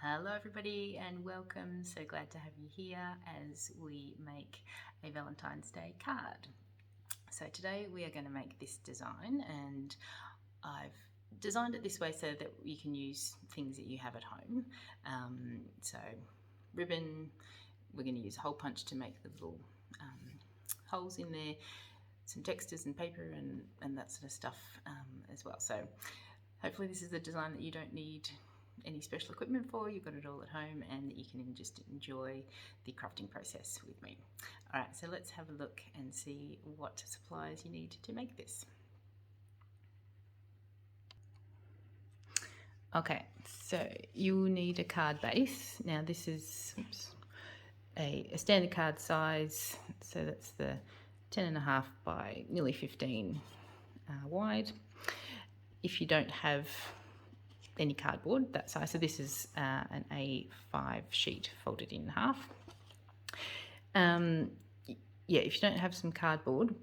Hello everybody and welcome. So glad to have you here as we make a Valentine's Day card. So today we are going to make this design, and I've designed it this way so that you can use things that you have at home. So ribbon, we're going to use a hole punch to make the little holes in there, some textures and paper and that sort of stuff as well. So hopefully this is a design that you don't need any special equipment for. You've got it all at home and that you can just enjoy the crafting process with me. All right, so let's have a look and see what supplies you need to make this. Okay, so you'll need a card base. Now this is a standard card size, so that's the 10.5 by nearly 15 wide. If you don't have any cardboard that size, so this is an A5 sheet folded in half. Yeah, if you don't have some cardboard,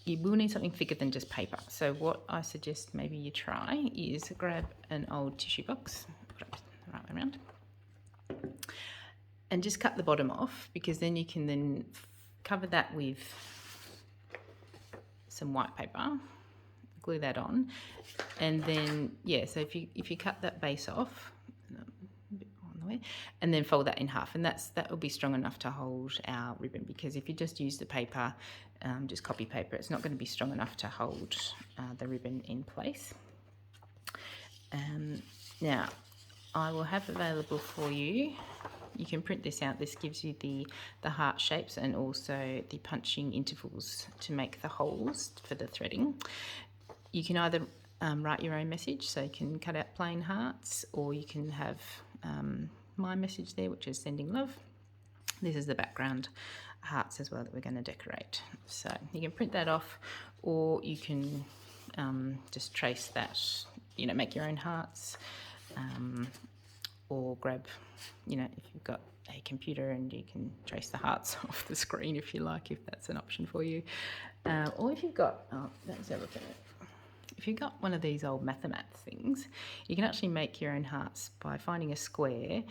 you will need something thicker than just paper. So what I suggest maybe you try is grab an old tissue box, put it the right way around, and just cut the bottom off, because then you can then cover that with some white paper, glue that on, and then so if you cut that base off a bit on the way, and then fold that in half, and that will be strong enough to hold our ribbon, because if you just use the paper, just copy paper, it's not going to be strong enough to hold the ribbon in place. Now I will have available for you, you can print this out, this gives you the heart shapes and also the punching intervals to make the holes for the threading. You can either write your own message, so you can cut out plain hearts, or you can have my message there, which is sending love. This is the background hearts as well that we're going to decorate. So you can print that off, or you can just trace that, make your own hearts, or grab, if you've got a computer, and you can trace the hearts off the screen if you like, if that's an option for you. Or if you've got, let's have a look at it. If you've got one of these old Mathemats things, you can actually make your own hearts by finding a square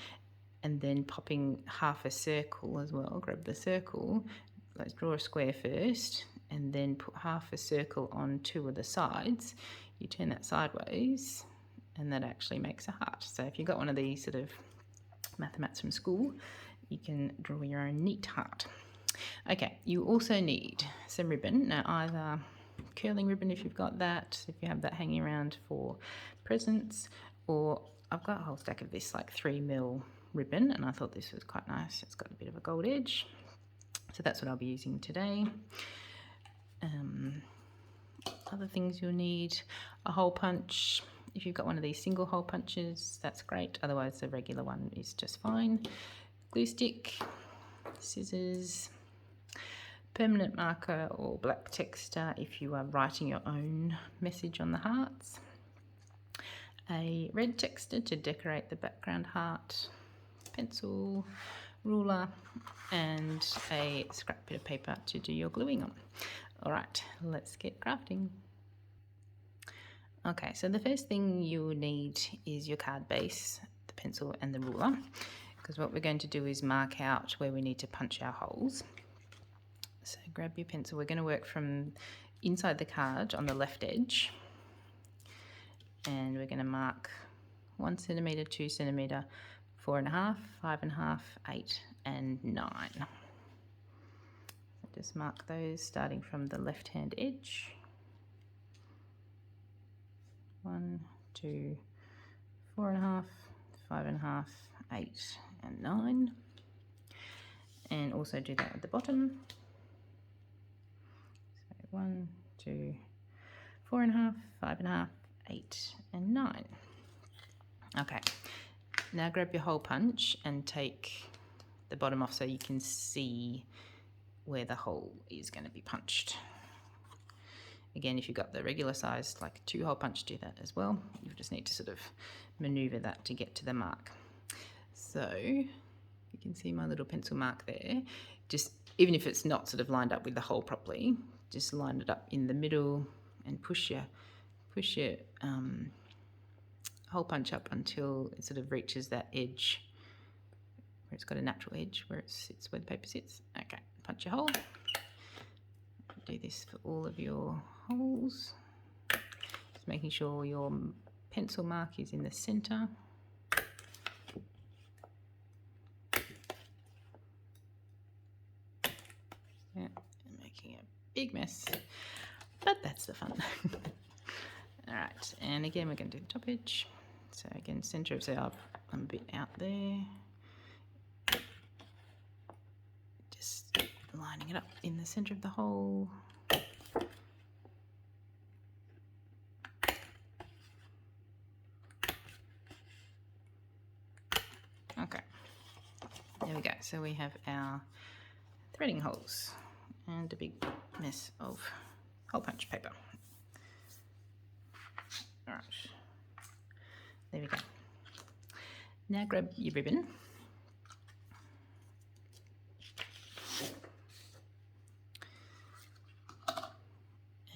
and then popping half a circle as well. Grab the circle, let's draw a square first, and then put half a circle on two of the sides. You turn that sideways, and that actually makes a heart. So if you've got one of these sort of Mathemats from school, you can draw your own neat heart. Okay, you also need some ribbon. Now either curling ribbon if you've got that, if you have that hanging around for presents, or I've got a whole stack of this like 3mm ribbon, and I thought this was quite nice. It's got a bit of a gold edge, so that's what I'll be using today. Other things you'll need: a hole punch. If you've got one of these single hole punches, that's great, otherwise the regular one is just fine. Glue stick, scissors, permanent marker or black texture if you are writing your own message on the hearts, a red texture to decorate the background heart, pencil, ruler, and a scrap bit of paper to do your gluing on. All right, let's get crafting. Okay, so the first thing you'll need is your card base, the pencil and the ruler, because what we're going to do is mark out where we need to punch our holes. So grab your pencil. We're going to work from inside the card on the left edge, and we're going to mark 1 centimetre, 2 centimetre, 4.5, 5.5, 8 and 9. So just mark those starting from the left hand edge. 1, 2, 4.5, 5.5, 8 and 9, and also do that at the bottom. 1, 2, 4.5, 5.5, 8 and 9. Okay, now grab your hole punch and take the bottom off so you can see where the hole is going to be punched. Again, if you've got the regular size, like 2 hole punch, do that as well. You just need to sort of maneuver that to get to the mark. So you can see my little pencil mark there. Just, even if it's not sort of lined up with the hole properly, just line it up in the middle and push your hole punch up until it sort of reaches that edge where it's got a natural edge, where it sits, where the paper sits. Okay, punch a hole. Do this for all of your holes. Just making sure your pencil mark is in the centre. Yeah, I'm making a big mess, but that's the fun. All right, and again we're going to do the top edge. So again, centre of I'm a bit out there. Just lining it up in the centre of the hole. Okay, there we go. So we have our threading holes and a big mess of hole punch paper. All right, there we go. Now grab your ribbon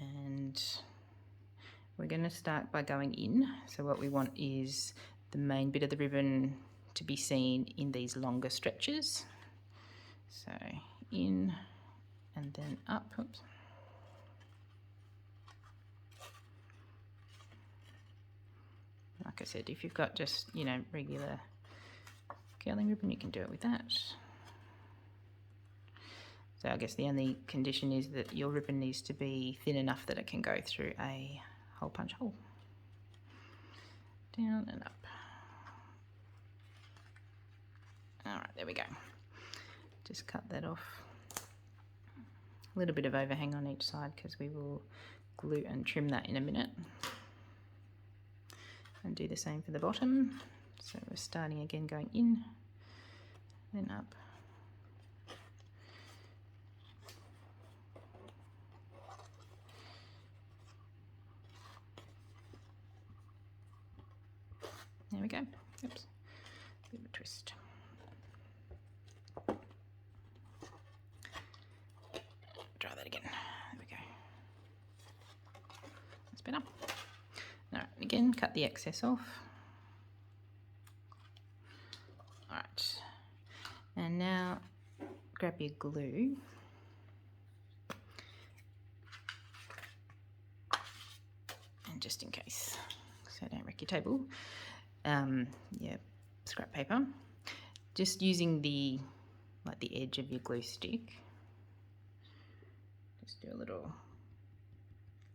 and we're going to start by going in. So what we want is the main bit of the ribbon to be seen in these longer stretches. So in and then up. Oops. Like I said, if you've got just, you know, regular curling ribbon, you can do it with that. So I guess the only condition is that your ribbon needs to be thin enough that it can go through a hole punch hole. Down and up. All right, there we go. Just cut that off. A little bit of overhang on each side because we will glue and trim that in a minute. And do the same for the bottom. So we're starting again, going in, then up. There we go. Oops, bit of a twist. Try that again. There we go. That's better. All right, again, cut the excess off. All right, and now grab your glue. And just in case, so don't wreck your table, yeah, scrap paper. Just using the edge of your glue stick. Just do a little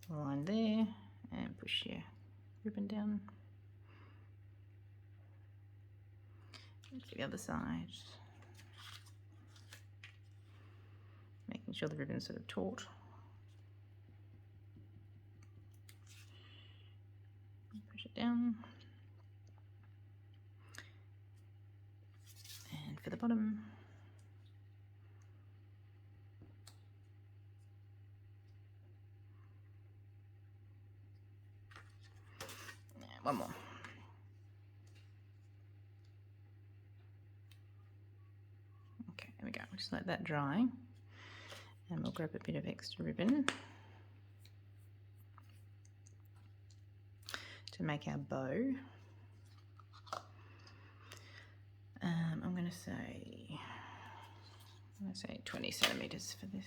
line there and push your ribbon down. To the other side. Making sure the ribbon's sort of taut. Push it down. And for the bottom. And one more. Okay, there we go. We'll just let that dry. And we'll grab a bit of extra ribbon to make our bow. I'm going to say 20 centimeters for this.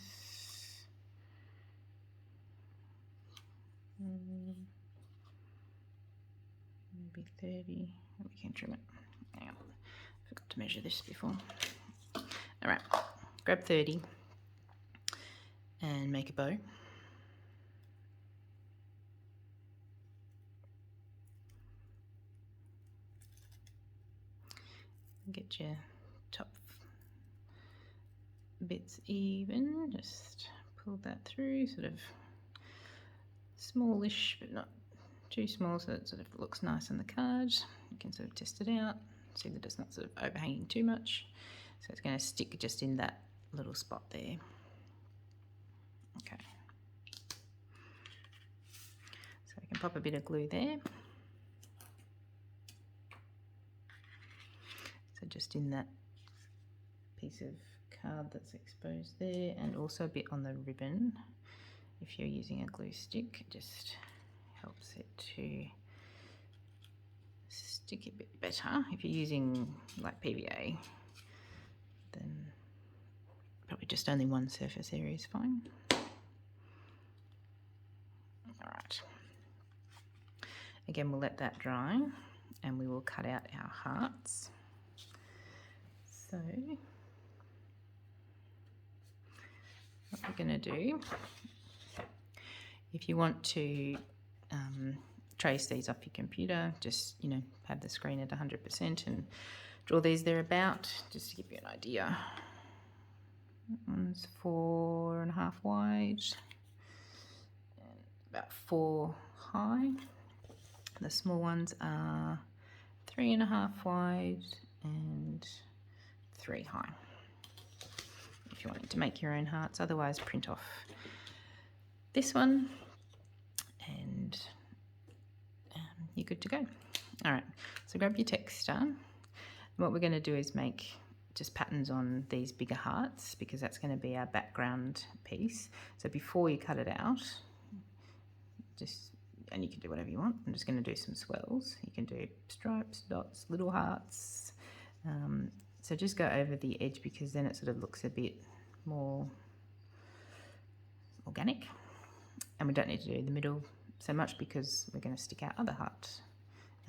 Maybe 30. We can trim it. Hang on, forgot to measure this before. All right, grab 30 and make a bow. Get your top bits even, just pull that through, sort of smallish but not too small, so it sort of looks nice on the card. You can sort of test it out, see that it's not sort of overhanging too much. So it's going to stick just in that little spot there. Okay. So I can pop a bit of glue there. So just in that piece of card that's exposed there, and also a bit on the ribbon. If you're using a glue stick, it just helps it to stick a bit better. If you're using like PVA, then probably just only one surface area is fine. All right. Again, we'll let that dry and we will cut out our hearts. So what we're going to do, if you want to trace these off your computer, just, you know, have the screen at 100% and draw these thereabout, just to give you an idea. That one's 4.5 wide and about 4 high. The small ones are 3.5 wide and 3 high. If you wanted to make your own hearts, otherwise print off this one and you're good to go. All right, so grab your texture. And what we're going to do is make just patterns on these bigger hearts because that's going to be our background piece. So before you cut it out, and you can do whatever you want. I'm just going to do some swirls. You can do stripes, dots, little hearts. So just go over the edge because then it sort of looks a bit more organic. And we don't need to do the middle so much because we're going to stick our other heart,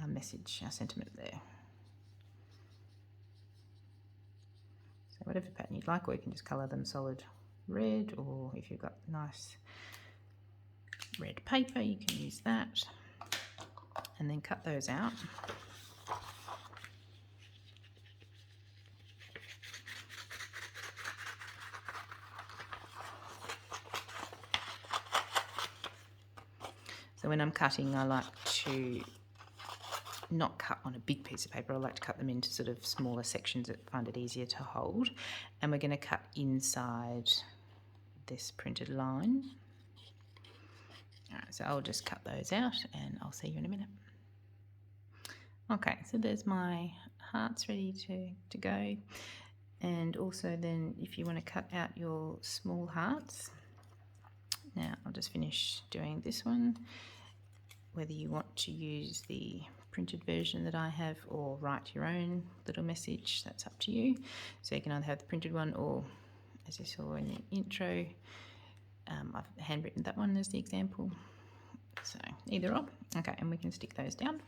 our message, our sentiment there. So whatever pattern you'd like, or you can just colour them solid red, or if you've got nice red paper, you can use that. And then cut those out. So when I'm cutting, I like to not cut on a big piece of paper. I like to cut them into sort of smaller sections that find it easier to hold. And we're going to cut inside this printed line. All right, so I'll just cut those out and I'll see you in a minute. Okay, so there's my hearts ready to go. And also then if you want to cut out your small hearts, now I'll just finish doing this one. Whether you want to use the printed version that I have or write your own little message, that's up to you. So you can either have the printed one or, as you saw in the intro, I've handwritten that one as the example. So either or. Okay, and we can stick those down.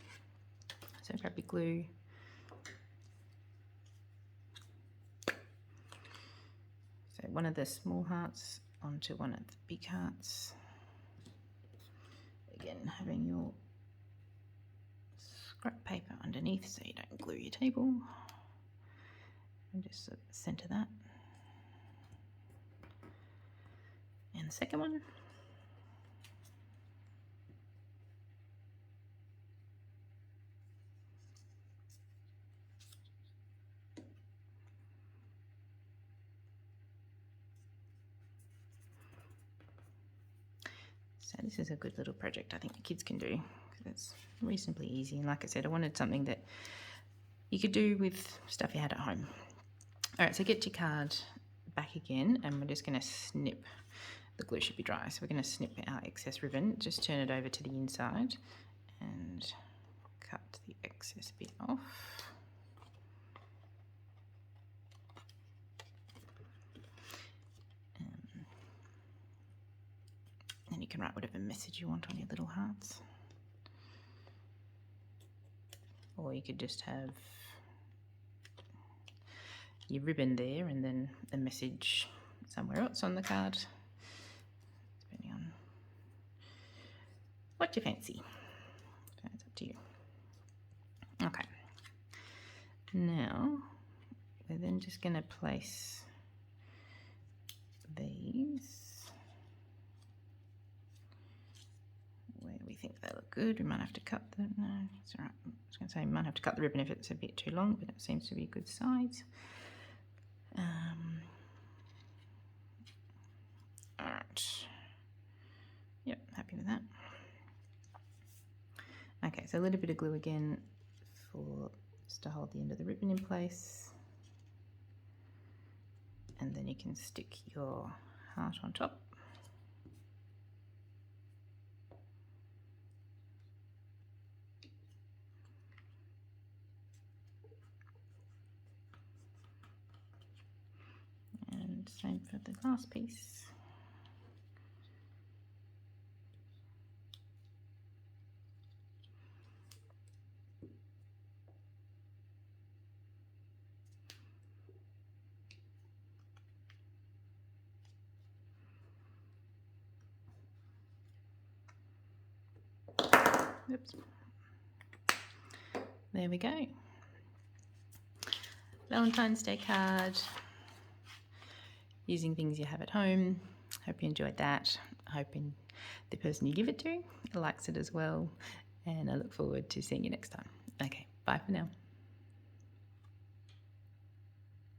So grab your glue. So one of the small hearts onto one of the big hearts. Again, having your scrap paper underneath so you don't glue your table. And just sort of center that. And the second one. So this is a good little project I think the kids can do because it's reasonably easy. And like I said, I wanted something that you could do with stuff you had at home. All right, so get your card back again and we're just going to snip. The glue should be dry, so we're going to snip our excess ribbon. Just turn it over to the inside and cut the excess bit off. And you can write whatever message you want on your little hearts. Or you could just have your ribbon there and then the message somewhere else on the card, depending on what you fancy. So it's up to you. Okay. Now, we're then just going to place these where we think they look good. We might have to cut them. No, it's all right. I was going to say we might have to cut the ribbon if it's a bit too long, but it seems to be a good size. All right. Yep, happy with that. Okay, so a little bit of glue again for just to hold the end of the ribbon in place. And then you can stick your heart on top. Same for the glass piece. Oops. There we go. Valentine's Day card. Using things you have at home. Hope you enjoyed that. Hoping the person you give it to likes it as well. And I look forward to seeing you next time. Okay, bye for now.